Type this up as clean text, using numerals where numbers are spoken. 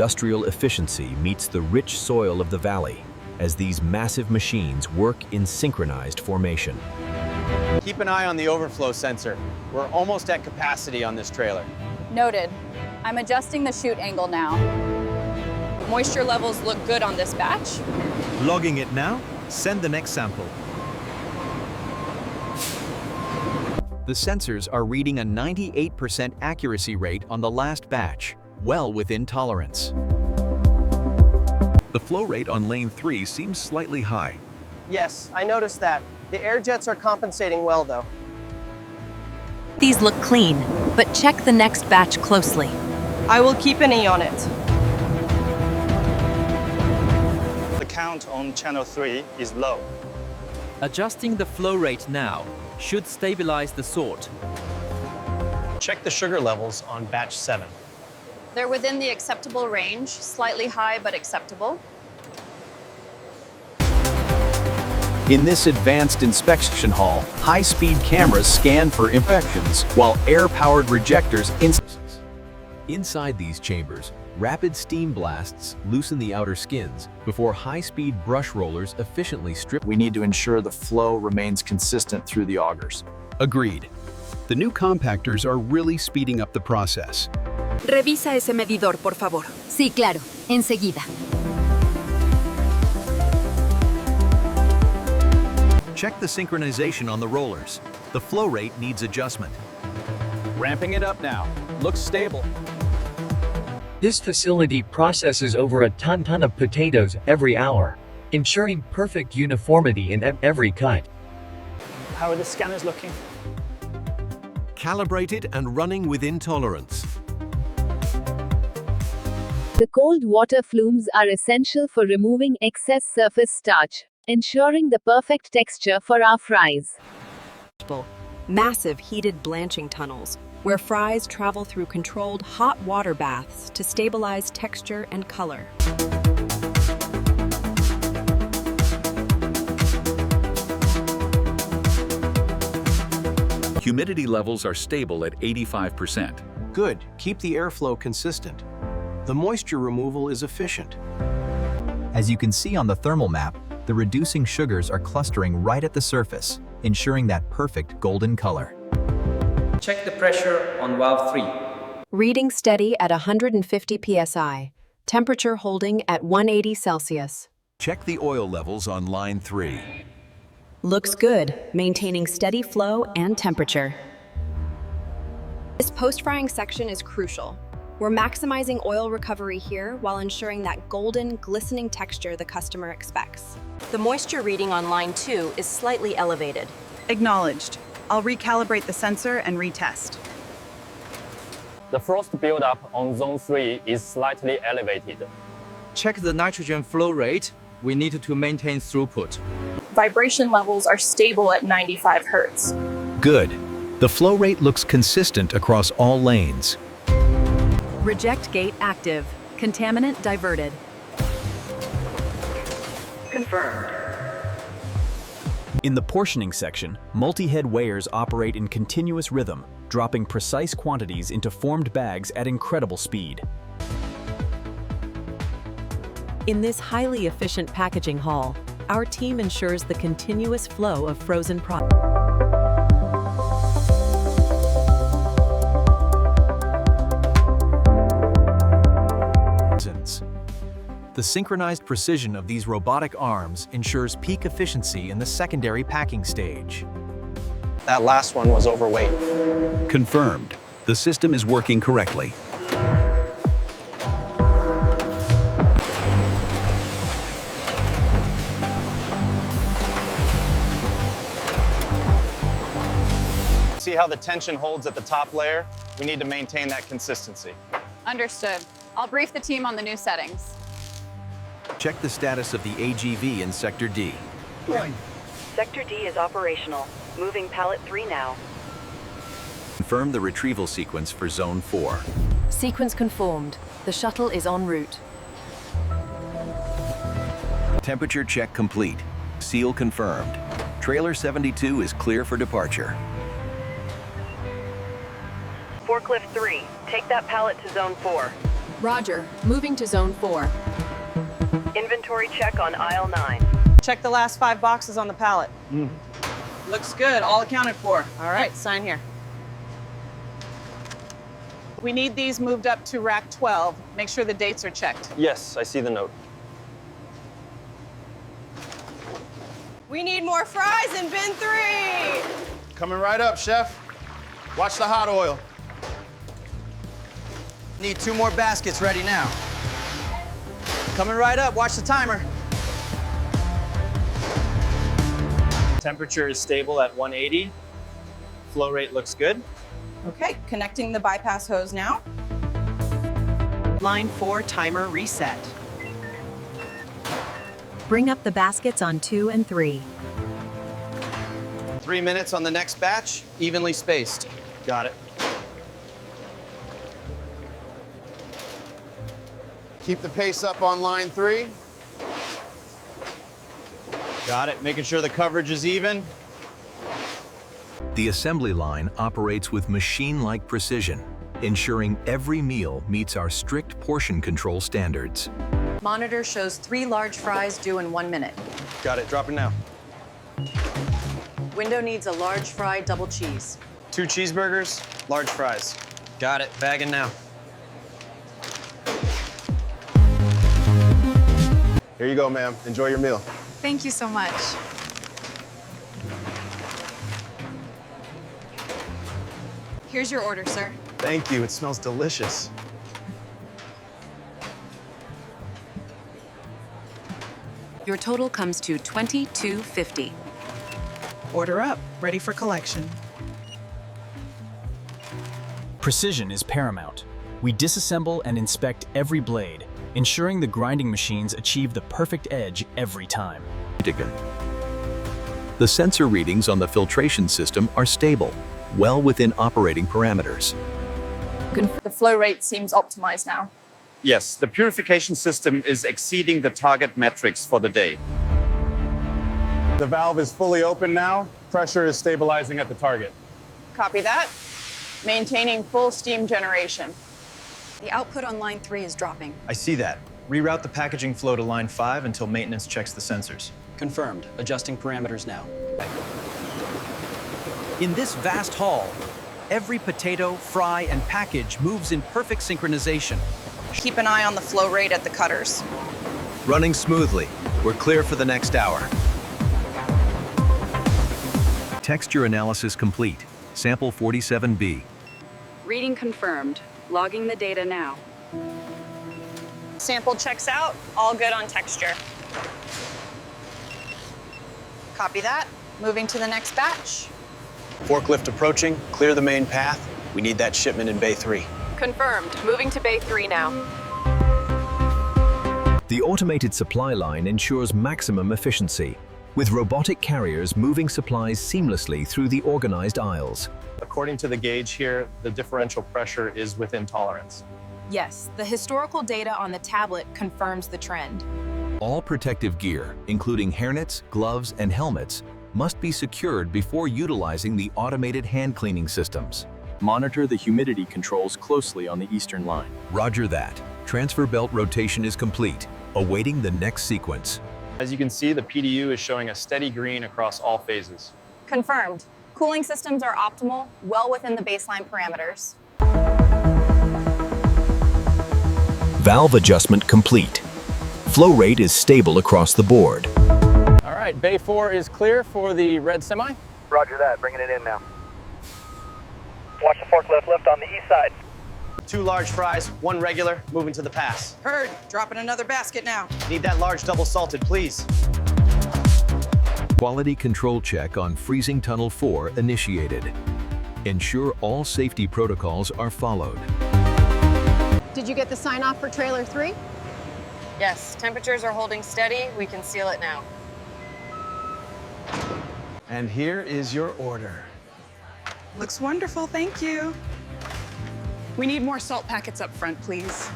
industrial efficiency meets the rich soil of the valley as these massive machines work in synchronized formation. Keep an eye on the overflow sensor. We're almost at capacity on this trailer. Noted. I'm adjusting the chute angle now. Moisture levels look good on this batch. Logging it now. Send the next sample. The sensors are reading a 98% accuracy rate on the last batch, well within tolerance. The flow rate on lane 3 seems slightly high. Yes, I noticed that. The air jets are compensating well, though. These look clean, but check the next batch closely. I will keep an eye on it. The count on channel 3 is low. Adjusting the flow rate now should stabilize the sort. Check the sugar levels on batch 7. They're within the acceptable range, slightly high but acceptable. In this advanced inspection hall, high-speed cameras scan for imperfections, while air-powered rejectors Inside these chambers, rapid steam blasts loosen the outer skins before high-speed brush rollers efficiently strip. We need to ensure the flow remains consistent through the augers. Agreed. The new compactors are really speeding up the process. Revisa ese medidor, por favor. Sí, claro. Enseguida. Check the synchronization on the rollers. The flow rate needs adjustment. Ramping it up now. Looks stable. This facility processes over a ton of potatoes every hour, ensuring perfect uniformity in every cut. How are the scanners looking? Calibrated and running within tolerance. The cold water flumes are essential for removing excess surface starch, ensuring the perfect texture for our fries. Massive heated blanching tunnels, where fries travel through controlled hot water baths to stabilize texture and color. Humidity levels are stable at 85%. Good. Keep the airflow consistent. The moisture removal is efficient. As you can see on the thermal map, the reducing sugars are clustering right at the surface, ensuring that perfect golden color. Check the pressure on valve 3. Reading steady at 150 psi, temperature holding at 180 Celsius. Check the oil levels on line 3. Looks good, maintaining steady flow and temperature. This post-frying section is crucial. We're maximizing oil recovery here while ensuring that golden, glistening texture the customer expects. The moisture reading on line 2 is slightly elevated. Acknowledged. I'll recalibrate the sensor and retest. The frost buildup on zone 3 is slightly elevated. Check the nitrogen flow rate. We need to maintain throughput. Vibration levels are stable at 95 Hertz. Good. The flow rate looks consistent across all lanes. Reject gate active. Contaminant diverted. Confirmed. In the portioning section, multi-head weighers operate in continuous rhythm, dropping precise quantities into formed bags at incredible speed. In this highly efficient packaging hall, our team ensures the continuous flow of frozen products. The synchronized precision of these robotic arms ensures peak efficiency in the secondary packing stage. That last one was overweight. Confirmed. The system is working correctly. See how the tension holds at the top layer? We need to maintain that consistency. Understood. I'll brief the team on the new settings. Check the status of the AGV in Sector D. Sector D is operational. Moving pallet 3 now. Confirm the retrieval sequence for Zone 4. Sequence conformed. The shuttle is en route. Temperature check complete. Seal confirmed. Trailer 72 is clear for departure. Forklift 3, take that pallet to Zone 4. Roger. Moving to Zone 4. Inventory check on aisle 9. Check the last 5 boxes on the pallet. Looks good, all accounted for. All right, sign here. We need these moved up to rack 12. Make sure the dates are checked. Yes, I see the note. We need more fries in bin 3. Coming right up, chef. Watch the hot oil. Need 2 more baskets ready now. Coming right up, watch the timer. Temperature is stable at 180. Flow rate looks good. Okay, connecting the bypass hose now. Line 4 timer reset. Bring up the baskets on 2 and 3. 3 minutes on the next batch, evenly spaced. Got it. Keep the pace up on line 3. Got it. Making sure the coverage is even. The assembly line operates with machine-like precision, ensuring every meal meets our strict portion control standards. Monitor shows 3 large fries due in 1 minute. Got it. Dropping now. Window needs a large fry double cheese. 2 cheeseburgers, large fries. Got it, bagging now. Here you go, ma'am. Enjoy your meal. Thank you so much. Here's your order, sir. Thank you. It smells delicious. Your total comes to $22.50. Order up, ready for collection. Precision is paramount. We disassemble and inspect every blade, ensuring the grinding machines achieve the perfect edge every time. The sensor readings on the filtration system are stable, well within operating parameters. The flow rate seems optimized now. Yes, the purification system is exceeding the target metrics for the day. The valve is fully open now. Pressure is stabilizing at the target. Copy that. Maintaining full steam generation. The output on line 3 is dropping. I see that. Reroute the packaging flow to line 5 until maintenance checks the sensors. Confirmed. Adjusting parameters now. In this vast hall, every potato, fry, and package moves in perfect synchronization. Keep an eye on the flow rate at the cutters. Running smoothly. We're clear for the next hour. Texture analysis complete. Sample 47B. Reading confirmed. Logging the data now. Sample checks out, all good on texture. Copy that. Moving to the next batch. Forklift approaching. Clear the main path. We need that shipment in Bay 3. Confirmed. Moving to Bay 3 now. The automated supply line ensures maximum efficiency, with robotic carriers moving supplies seamlessly through the organized aisles. According to the gauge here, the differential pressure is within tolerance. Yes, the historical data on the tablet confirms the trend. All protective gear, including hairnets, gloves, and helmets, must be secured before utilizing the automated hand cleaning systems. Monitor the humidity controls closely on the eastern line. Roger that. Transfer belt rotation is complete, awaiting the next sequence. As you can see, the PDU is showing a steady green across all phases. Confirmed. Cooling systems are optimal, well within the baseline parameters. Valve adjustment complete. Flow rate is stable across the board. All right, Bay 4 is clear for the red semi. Roger that, bringing it in now. Watch the forklift lift on the east side. 2 large fries, 1 regular, moving to the pass. Heard. Dropping another basket now. Need that large double salted, please. Quality control check on freezing tunnel 4 initiated. Ensure all safety protocols are followed. Did you get the sign off for trailer 3? Yes, temperatures are holding steady. We can seal it now. And here is your order. Looks wonderful, thank you. We need more salt packets up front, please.